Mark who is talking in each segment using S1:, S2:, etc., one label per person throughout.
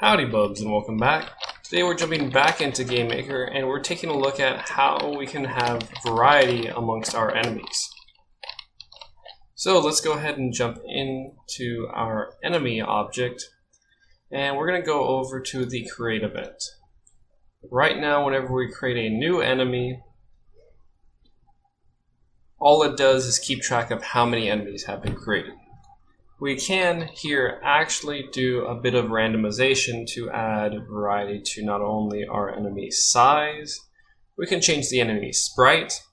S1: Howdy bubs and welcome back. Today we're jumping back into GameMaker and we're taking a look at how we can have variety amongst our enemies. So let's go ahead and jump into our enemy object and we're going to go over to the create event. Right now whenever we create a new enemy, all it does is keep track of how many enemies have been created. We can here actually do a bit of randomization to add variety to not only our enemy size, we can change the enemy sprite,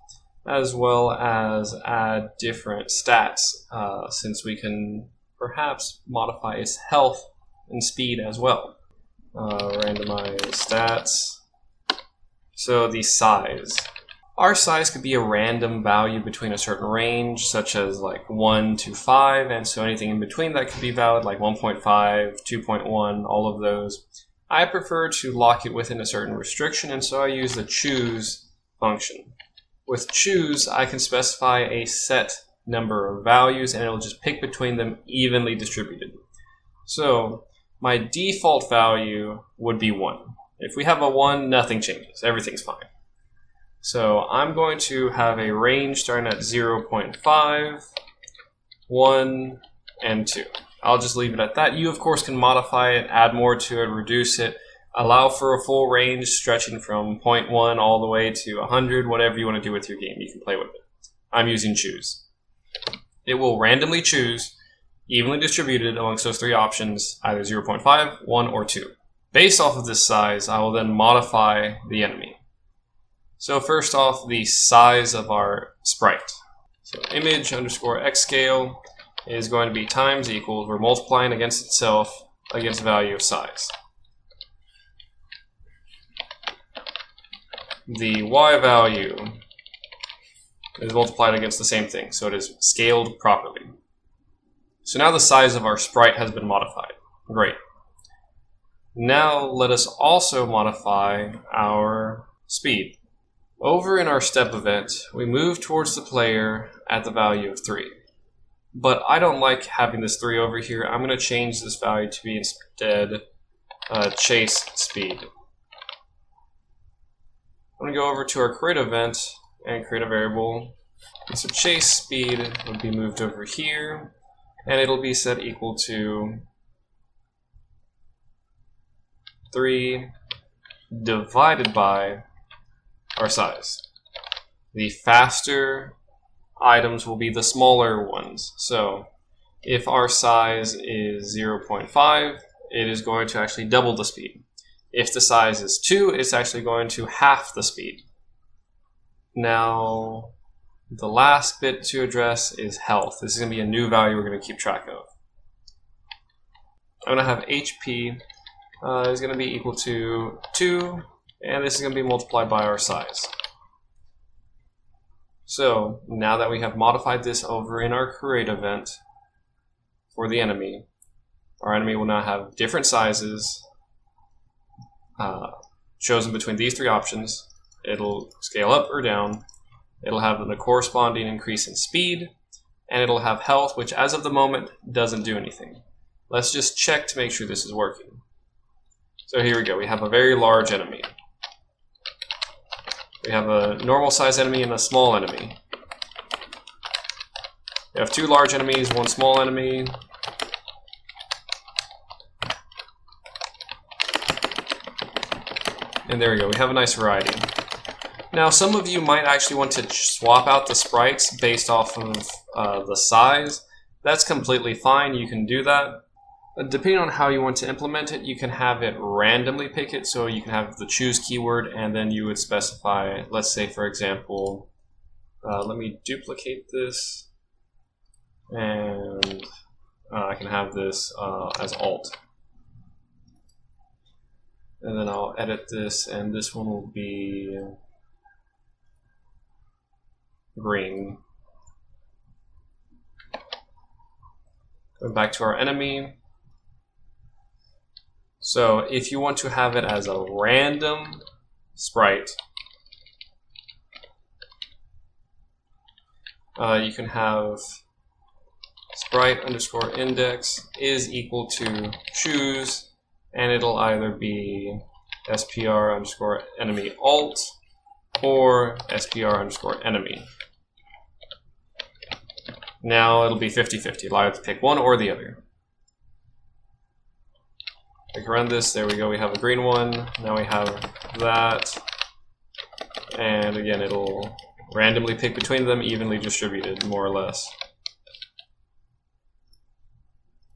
S1: as well as add different stats, since we can perhaps modify its health and speed as well. Randomize stats. So the size. Our size could be a random value between a certain range, such as like 1 to 5, and so anything in between that could be valid, like 1.5, 2.1, all of those. I prefer to lock it within a certain restriction, and so I use the choose function. With choose, I can specify a set number of values, and it'll just pick between them evenly distributed. So my default value would be 1. If we have a 1, nothing changes, everything's fine. So I'm going to have a range starting at 0.5, 1, and 2. I'll just leave it at that. You, of course, can modify it, add more to it, reduce it, allow for a full range stretching from 0.1 all the way to 100, whatever you want to do with your game. You can play with it. I'm using choose. It will randomly choose, evenly distributed amongst those three options, either 0.5, 1, or 2. Based off of this size, I will then modify the enemy. So first off, the size of our sprite. So image underscore x scale is going to be times equals, we're multiplying against itself against value of size. The y value is multiplied against the same thing, so it is scaled properly. So now the size of our sprite has been modified. Great. Now let us also modify our speed. Over in our step event, we move towards the player at the value of 3. But I don't like having this 3 over here. I'm going to change this value to be instead chase speed. I'm going to go over to our create event and create a variable. And so chase speed would be moved over here, and it'll be set equal to 3 divided by our size. The faster items will be the smaller ones. So if our size is 0.5, it is going to actually double the speed. If the size is 2, it's actually going to half the speed. Now, the last bit to address is health. This is going to be a new value we're going to keep track of. I'm going to have HP is going to be equal to 2, and this is going to be multiplied by our size. So now that we have modified this over in our create event for the enemy, our enemy will now have different sizes chosen between these three options. It'll scale up or down, it'll have the corresponding increase in speed, and it'll have health, which as of the moment doesn't do anything. Let's just check to make sure this is working. So here we go, we have a very large enemy. We have a normal size enemy and a small enemy. We have 2 large enemies, 1 small enemy. And there we go, we have a nice variety. Now some of you might actually want to swap out the sprites based off of the size. That's completely fine, you can do that. Depending on how you want to implement it, you can have it randomly pick it, so you can have the choose keyword and then you would specify, let's say for example, let me duplicate this and I can have this as alt. And then I'll edit this and this one will be green. Going back to our enemy. So if you want to have it as a random sprite, you can have sprite underscore index is equal to choose and it'll either be SPR underscore enemy alt or SPR underscore enemy. Now it'll be 50-50. I'll have to pick one or the other. We can run this. There we go. We have a green one. Now we have that. And again, it'll randomly pick between them, evenly distributed, more or less.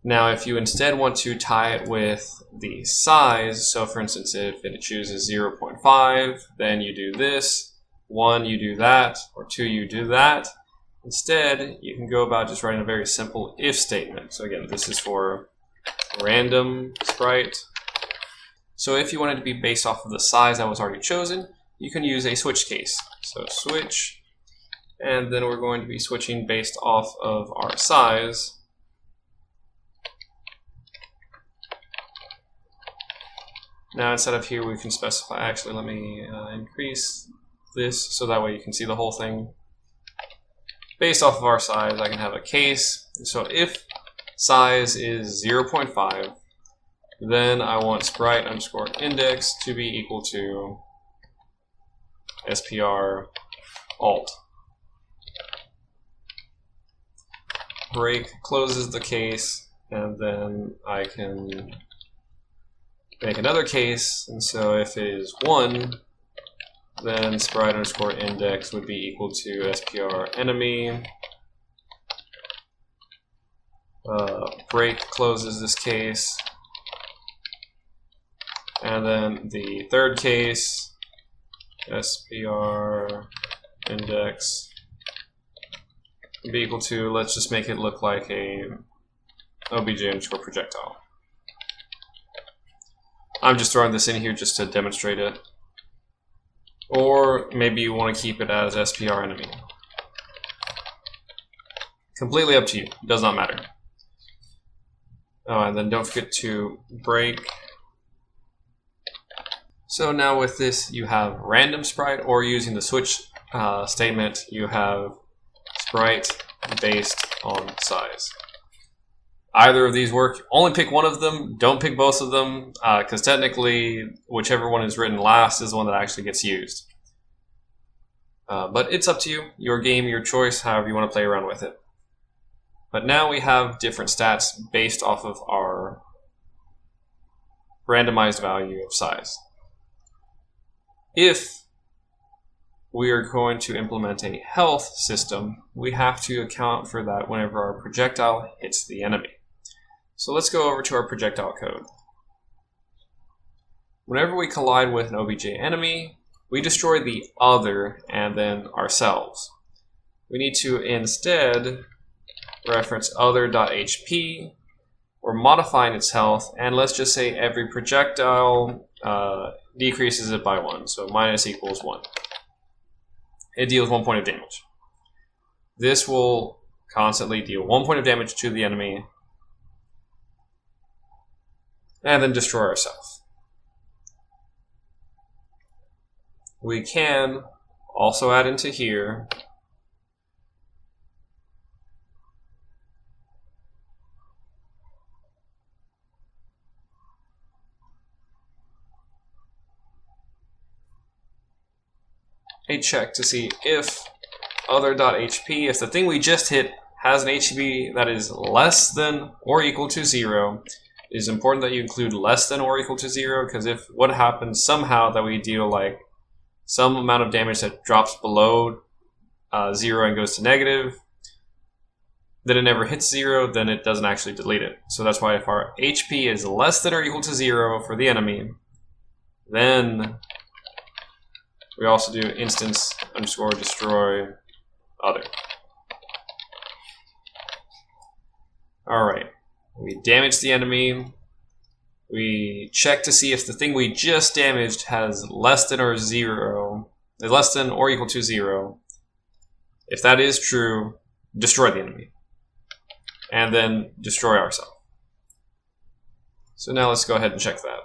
S1: Now, if you instead want to tie it with the size, so for instance, if it chooses 0.5, then you do this. 1, you do that. Or 2, you do that. Instead, you can go about just writing a very simple if statement. So again, this is for random sprite. So if you want it to be based off of the size that was already chosen, you can use a switch case. So switch, and then we're going to be switching based off of our size. Now instead of here, we can specify, actually let me increase this so that way you can see the whole thing. Based off of our size, I can have a case. So if size is 0.5, then I want sprite underscore index to be equal to SPR alt. Break closes the case, and then I can make another case. And so if it is 1, then sprite underscore index would be equal to SPR enemy. Break closes this case. And then the third case, SPR index would be equal to, let's just make it look like a obj underscore projectile. I'm just throwing this in here just to demonstrate it. Or maybe you want to keep it as SPR enemy. Completely up to you. It does not matter. Oh, and then don't forget to break. So now with this, you have random sprite, or using the switch statement, you have sprite based on size. Either of these work. Only pick one of them. Don't pick both of them, because technically, whichever one is written last is the one that actually gets used. But it's up to you. Your game, your choice, however you want to play around with it. But now we have different stats based off of our randomized value of size. If we are going to implement a health system, we have to account for that whenever our projectile hits the enemy. So let's go over to our projectile code. Whenever we collide with an OBJ enemy, we destroy the other and then ourselves. We need to instead reference other.hp. We're modifying its health, and let's just say every projectile decreases it by 1, so minus equals 1. It deals 1 point of damage. This will constantly deal 1 point of damage to the enemy, and then destroy ourselves. We can also add into here a check to see if other.hp, if the thing we just hit has an HP that is less than or equal to 0. It is important that you include less than or equal to 0, because if what happens somehow that we deal like some amount of damage that drops below 0 and goes to negative, then it never hits 0, then it doesn't actually delete it. So that's why if our HP is less than or equal to 0 for the enemy, then we also do instance underscore destroy other. Alright, we damage the enemy. We check to see if the thing we just damaged has less than or equal to 0. If that is true, destroy the enemy. And then destroy ourselves. So now let's go ahead and check that.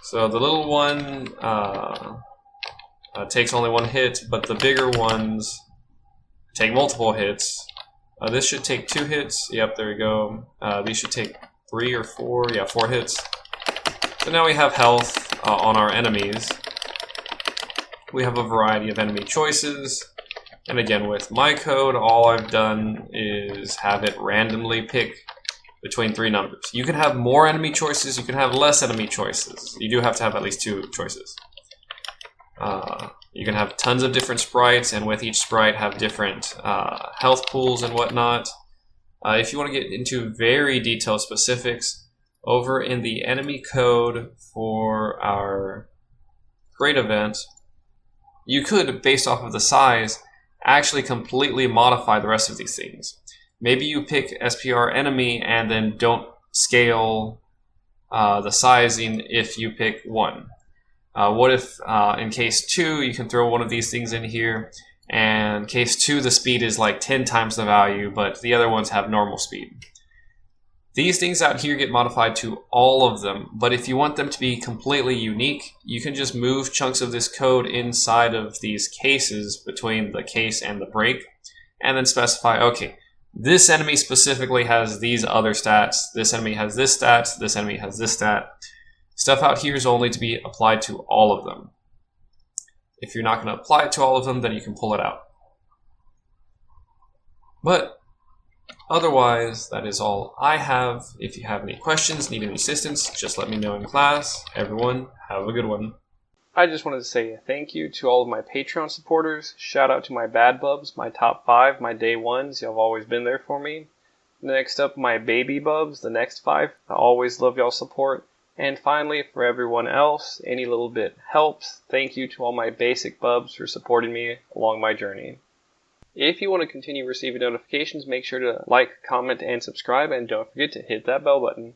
S1: So the little one takes only 1 hit, but the bigger ones take multiple hits. This should take 2 hits. Yep, there we go. These should take 3 or 4, yeah, 4 hits. So now we have health on our enemies. We have a variety of enemy choices. And again, with my code, all I've done is have it randomly pick between 3 numbers. You can have more enemy choices, you can have less enemy choices. You do have to have at least 2 choices. You can have tons of different sprites, and with each sprite have different health pools and whatnot. If you want to get into very detailed specifics, over in the enemy code for our great event, you could, based off of the size, actually completely modify the rest of these things. Maybe you pick SPR enemy and then don't scale the sizing if you pick 1. What if in case 2 you can throw one of these things in here, and case 2 the speed is like 10 times the value, but the other ones have normal speed. These things out here get modified to all of them, but if you want them to be completely unique, you can just move chunks of this code inside of these cases between the case and the break, and then specify, okay, this enemy specifically has these other stats, this enemy has this stat, this enemy has this stat. Stuff out here is only to be applied to all of them. If you're not going to apply it to all of them, then you can pull it out. But otherwise, that is all I have. If you have any questions, need any assistance, just let me know in class. Everyone, have a good one. I just wanted to say thank you to all of my Patreon supporters. Shout out to my bad bubs, my top 5, my day ones. Y'all have always been there for me. Next up, my baby bubs, the next 5. I always love y'all's support. And finally, for everyone else, any little bit helps. Thank you to all my basic bubs for supporting me along my journey. If you want to continue receiving notifications, make sure to like, comment, and subscribe, and don't forget to hit that bell button.